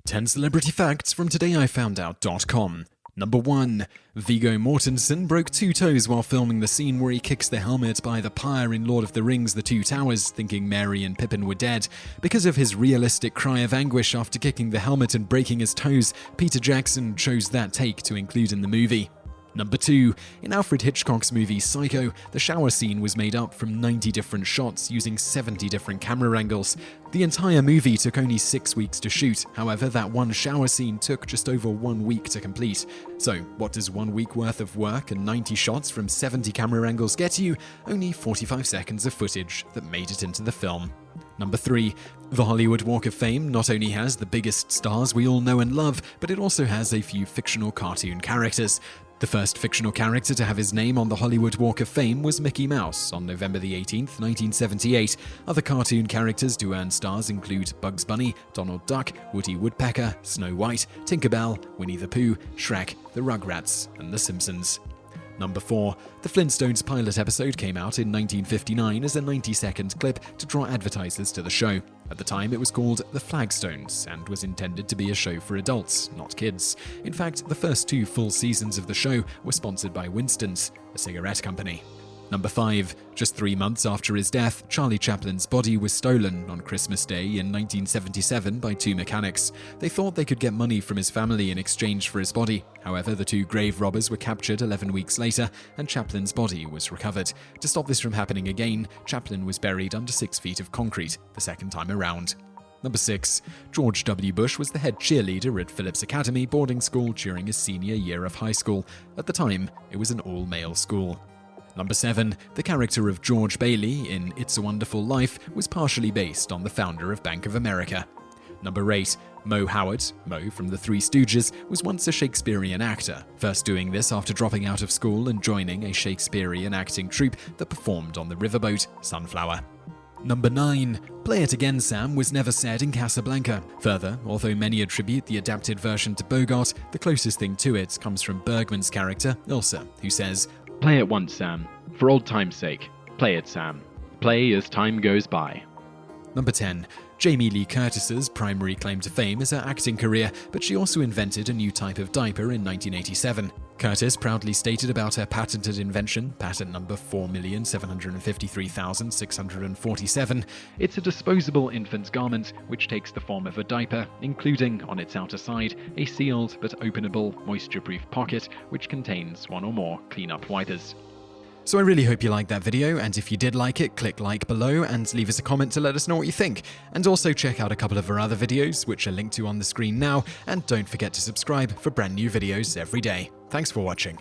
10 celebrity facts from TodayIFoundOut.com. Number 1. Viggo Mortensen broke 2 toes while filming the scene where he kicks the helmet by the pyre in Lord of the Rings: The Two Towers, thinking Marry and Pippen were dead. Because of his realistic cry of anguish after kicking the helmet and breaking his toes, Peter Jackson chose that take to include in the movie. Number 2. In Alfred Hitchcock's movie Psycho, the shower scene was made up from 90 different shots using 70 different camera angles. The entire movie took only 6 weeks to shoot, however that one shower scene took just over 1 week to complete. So what does 1 week worth of work and 90 shots from 70 camera angles get you? Only 45 seconds of footage that made it into the film. Number 3. The Hollywood Walk of Fame not only has the biggest stars we all know and love, but it also has a few fictional cartoon characters. The first fictional character to have his name on the Hollywood Walk of Fame was Mickey Mouse on November 18th, 1978. Other cartoon characters to earn stars include Bugs Bunny, Donald Duck, Woody Woodpecker, Snow White, Tinker Bell, Winnie the Pooh, Shrek, the Rugrats, and The Simpsons. Number 4. The Flintstones pilot episode came out in 1959 as a 90-second clip to draw advertisers to the show. At the time, it was called The Flagstones and was intended to be a show for adults, not kids. In fact, the first 2 full seasons of the show were sponsored by Winston's, a cigarette company. Number 5. Just 3 months after his death, Charlie Chaplin's body was stolen on Christmas Day in 1977 by 2 mechanics. They thought they could get money from his family in exchange for his body. However, the 2 grave robbers were captured 11 weeks later, and Chaplin's body was recovered. To stop this from happening again, Chaplin was buried under 6 feet of concrete the second time around. Number 6. George W. Bush was the head cheerleader at Phillips Academy boarding school during his senior year of high school. At the time, it was an all-male school. Number 7. The character of George Bailey in It's a Wonderful Life was partially based on the founder of Bank of America. Number 8. Moe Howard, Moe from The Three Stooges, was once a Shakespearean actor, first doing this after dropping out of school and joining a Shakespearean acting troupe that performed on the riverboat Sunflower. Number 9. Play it again, Sam was never said in Casablanca. Further, although many attribute the adapted version to Bogart, the closest thing to it comes from Bergman's character, Ilsa, who says, "Play it once, Sam. For old time's sake. Play it, Sam. Play as time goes by." Number 10. Jamie Lee Curtis's primary claim to fame is her acting career, but she also invented a new type of diaper in 1987. Curtis proudly stated about her patented invention, patent number 4,753,647, "It's a disposable infant's garment which takes the form of a diaper, including, on its outer side, a sealed but openable, moisture-proof pocket which contains 1 or more clean-up wipers." So I really hope you liked that video, and if you did like it, click like below and leave us a comment to let us know what you think. And also check out a couple of our other videos, which are linked to on the screen now, and don't forget to subscribe for brand new videos every day. Thanks for watching.